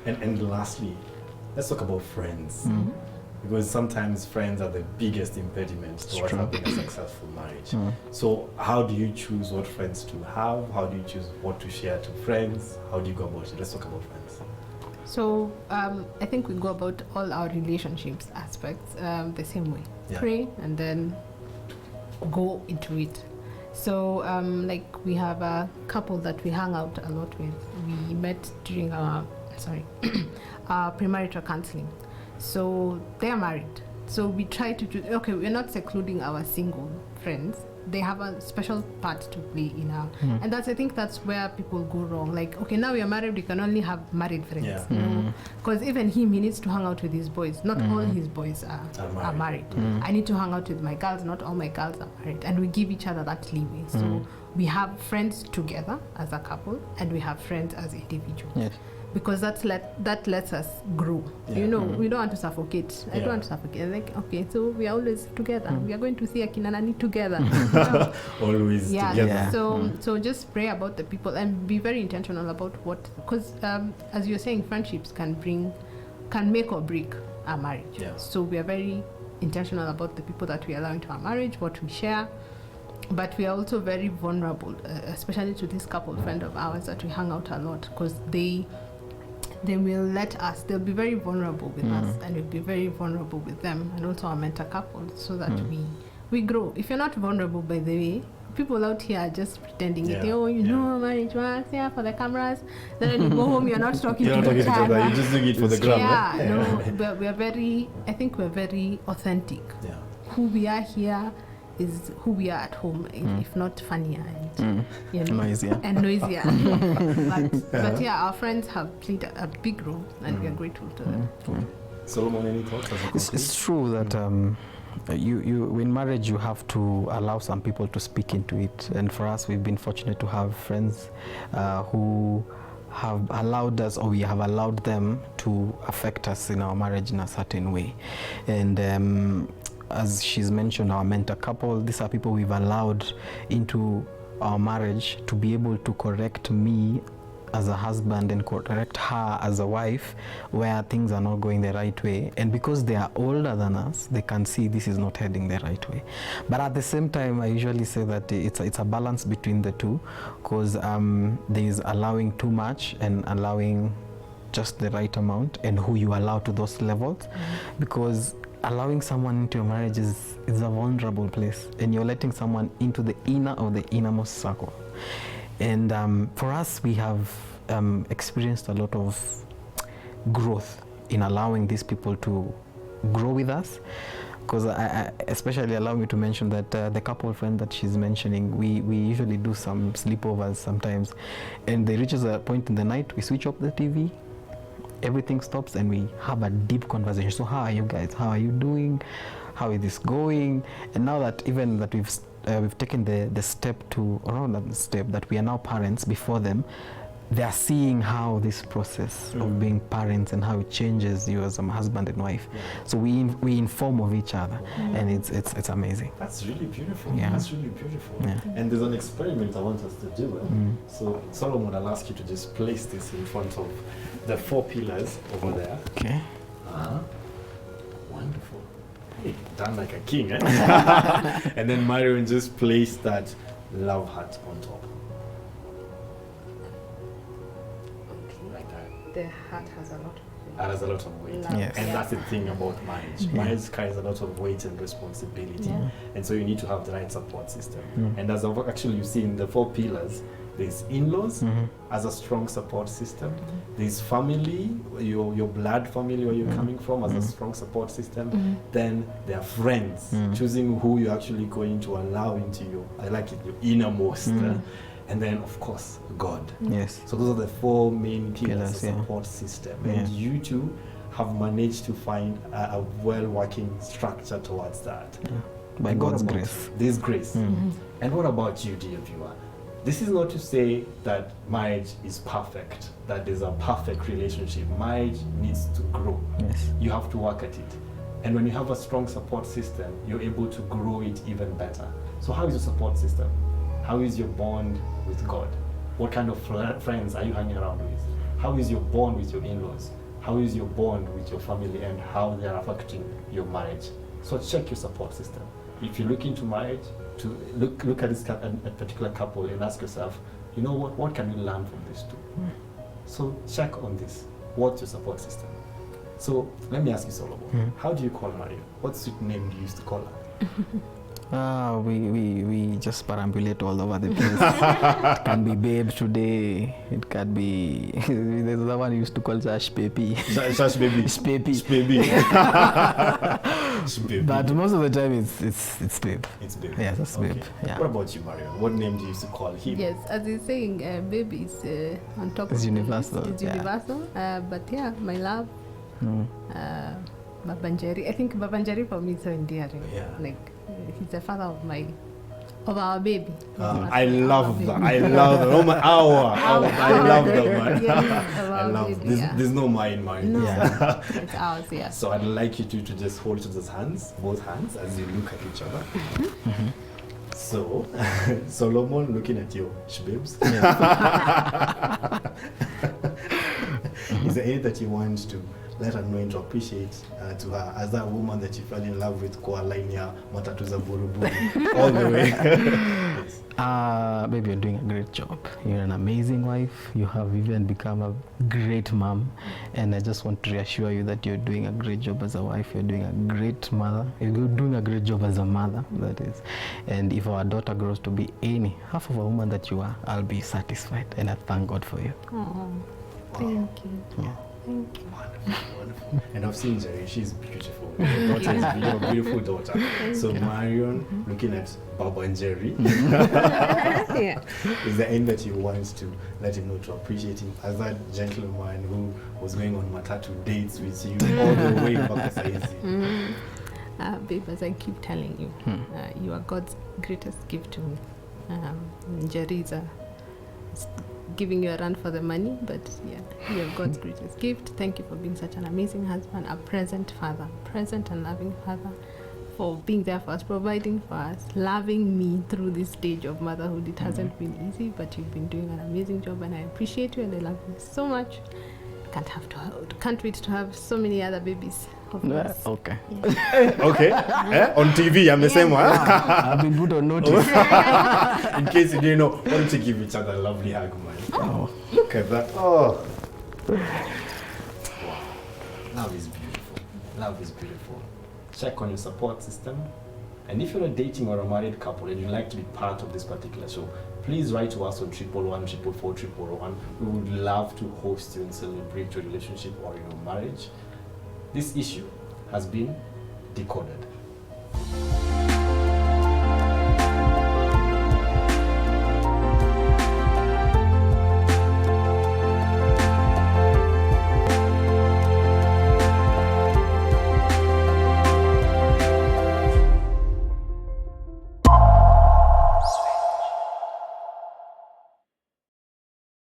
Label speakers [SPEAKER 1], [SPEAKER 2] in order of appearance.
[SPEAKER 1] And lastly, let's talk about friends. Because sometimes friends are the biggest impediment towards having a successful marriage. So how do you choose what friends to have? How do you choose what to share to friends? How do you go about it? Let's talk about friends.
[SPEAKER 2] So I think we go about all our relationships aspects the same way. Pray and then go into it. So like we have a couple that we hang out a lot with. We met during our premarital counseling. So they are married. So we try to do, okay, we're not secluding our single friends. They have a special part to play in our, and I think that's where people go wrong. Like, okay, now we are married, we can only have married friends. Because even him, he needs to hang out with his boys. Not all his boys are married. I need to hang out with my girls, not all my girls are married. And we give each other that leeway. So we have friends together as a couple, and we have friends as individuals.
[SPEAKER 3] Yes.
[SPEAKER 2] Because that lets us grow. You know, we don't want to suffocate. I don't want to suffocate. Like, okay, so we are always together. We are going to see Akina Nani together.
[SPEAKER 1] Always together.
[SPEAKER 2] So just pray about the people and be very intentional about what, because as you're saying, friendships can make or break our marriage. So we are very intentional about the people that we allow into our marriage, what we share. But we are also very vulnerable, especially to this couple friend of ours that we hang out a lot, because they will let us, they'll be very vulnerable with us, and we'll be very vulnerable with them, and also our mentor couple, so that we grow. If you're not vulnerable, by the way, people out here are just pretending it. Oh, you know, marriage works, for the cameras. Then when you go home, you're not talking to each other.
[SPEAKER 1] You're just doing it for the gram.
[SPEAKER 2] No, but we're very authentic. Who we are here is who we are at home, if not funnier and
[SPEAKER 3] noisier.
[SPEAKER 2] But our friends have played a big role, and we are grateful to them.
[SPEAKER 1] Solomon, any thoughts?
[SPEAKER 3] It's true that you in marriage you have to allow some people to speak into it, and for us we've been fortunate to have friends who have allowed us, or we have allowed them to affect us in our marriage in a certain way. And as she's mentioned, our mentor couple, these are people we've allowed into our marriage to be able to correct me as a husband and correct her as a wife where things are not going the right way. And because they are older than us, they can see this is not heading the right way. But at the same time, I usually say that it's a balance between the two, because there is allowing too much and allowing just the right amount, and who you allow to those levels. Because allowing someone into your marriage is a vulnerable place, and you're letting someone into the inner or the innermost circle. And for us, we have experienced a lot of growth in allowing these people to grow with us. Because I especially allow me to mention that the couple friend that she's mentioning, we usually do some sleepovers sometimes, and they reaches a point in the night, we switch off the TV, everything stops, and we have a deep conversation. So how are you guys? How are you doing? How is this going? And now that even that we've taken the step to, around that step, that we are now parents before them, they are seeing how this process of being parents and how it changes you as a husband and wife. So we inform of each other, and it's amazing.
[SPEAKER 1] That's really beautiful. That's really beautiful. And there's an experiment I want us to do. So Solomon, I'll ask you to just place this in front of the 4 pillars over there.
[SPEAKER 3] Okay.
[SPEAKER 1] Wonderful. Hey, done like a king, eh? And then Marion just place that love heart on top.
[SPEAKER 2] The heart has a lot of weight.
[SPEAKER 1] That has a lot of weight.
[SPEAKER 2] Yes.
[SPEAKER 1] And that's the thing about marriage. Marriage carries a lot of weight and responsibility. And so you need to have the right support system. And as actually you see in the 4 pillars, there's in-laws as a strong support system. There's family, your blood family where you're coming from as a strong support system. Then there are friends, choosing who you're actually going to allow into your innermost. And then, of course, God.
[SPEAKER 3] Yes.
[SPEAKER 1] So those are the 4 main pillars of support system. And you two have managed to find a well-working structure towards that.
[SPEAKER 3] By God's grace.
[SPEAKER 1] This grace. And what about you, dear viewer? This is not to say that marriage is perfect, that there's a perfect relationship. Marriage needs to grow.
[SPEAKER 3] Yes.
[SPEAKER 1] You have to work at it. And when you have a strong support system, you're able to grow it even better. So how is your support system? How is your bond with God? What kind of friends are you hanging around with? How is your bond with your in-laws? How is your bond with your family and how they are affecting your marriage? So check your support system. If you're looking to marriage, to look at this a particular couple and ask yourself, you know what can we learn from this too? So check on this. What's your support system? So let me ask you, Solomon, how do you call Maria? What sweet name do you used to call her?
[SPEAKER 3] We just perambulate all over the place. It can be babe today. It can be there's the one used to call Sash Baby.
[SPEAKER 1] Sash Baby.
[SPEAKER 3] Speppy. But most of the time it's babe.
[SPEAKER 1] It's babe.
[SPEAKER 3] Yes, it's
[SPEAKER 1] Okay.
[SPEAKER 3] babe. Yeah.
[SPEAKER 1] What about you, Maria? What name do you used to call him?
[SPEAKER 2] Yes, as he's saying, baby is on top
[SPEAKER 3] It's
[SPEAKER 2] of
[SPEAKER 3] universal,
[SPEAKER 2] the list. It's
[SPEAKER 3] yeah.
[SPEAKER 2] universal. But yeah, my love, Babanjari. I think Babanjari for me is so endearing.
[SPEAKER 1] Yeah.
[SPEAKER 2] Like he's the father of our baby.
[SPEAKER 1] I love that. I love that. Oh my hour. I love that, man.
[SPEAKER 2] Yeah,
[SPEAKER 1] I love
[SPEAKER 2] baby,
[SPEAKER 1] this.
[SPEAKER 2] yeah.
[SPEAKER 1] There's no mine.
[SPEAKER 2] No,
[SPEAKER 3] Yeah.
[SPEAKER 2] it's ours, yeah.
[SPEAKER 1] So I'd like you to just hold each other's hands, both hands, as you look at each other. So, Solomon looking at your shbibs. Is there anything that you want to let her know and to appreciate to her as that woman that you fell in love with, kwa line ya matatu za buruburu all the way? Yes.
[SPEAKER 3] Baby, you're doing a great job. You're an amazing wife. You have even become a great mom. And I just want to reassure you that you're doing a great job as a wife. You're doing a great mother. You're doing a great job as a mother, that is. And if our daughter grows to be any half of a woman that you are, I'll be satisfied. And I thank God for you.
[SPEAKER 2] Oh, thank you.
[SPEAKER 3] Yeah.
[SPEAKER 2] Thank you.
[SPEAKER 1] Wonderful, wonderful. And I've seen Jerry, she's beautiful. Your daughter is a beautiful daughter. So Marion, looking at Baba and Jerry,
[SPEAKER 2] Yeah.
[SPEAKER 1] is there anything that you want to let him know to appreciate him as that gentleman who was going on matatu dates with you all the way back to Saizi?
[SPEAKER 2] Babe, as I keep telling you, you are God's greatest gift to me. Jerry is giving you a run for the money, but yeah, you're God's greatest gift. Thank you for being such an amazing husband, a present father, present and loving father, for being there for us, providing for us, loving me through this stage of motherhood. It hasn't been easy, but you've been doing an amazing job, and I appreciate you and I love you so much. Can't wait to have so many other babies. Of course.
[SPEAKER 3] Okay.
[SPEAKER 1] Okay. On TV, I'm the same one.
[SPEAKER 3] I've been put on notice.
[SPEAKER 1] In case you didn't know, why don't you give each other a lovely hug, man?
[SPEAKER 3] Oh.
[SPEAKER 1] Look at that. Oh. Wow. Love is beautiful. Love is beautiful. Check on your support system. And if you're a dating or a married couple and you'd like to be part of this particular show, please write to us on 111 444 111. We would love to host you and celebrate your relationship or your marriage. This issue has been decoded.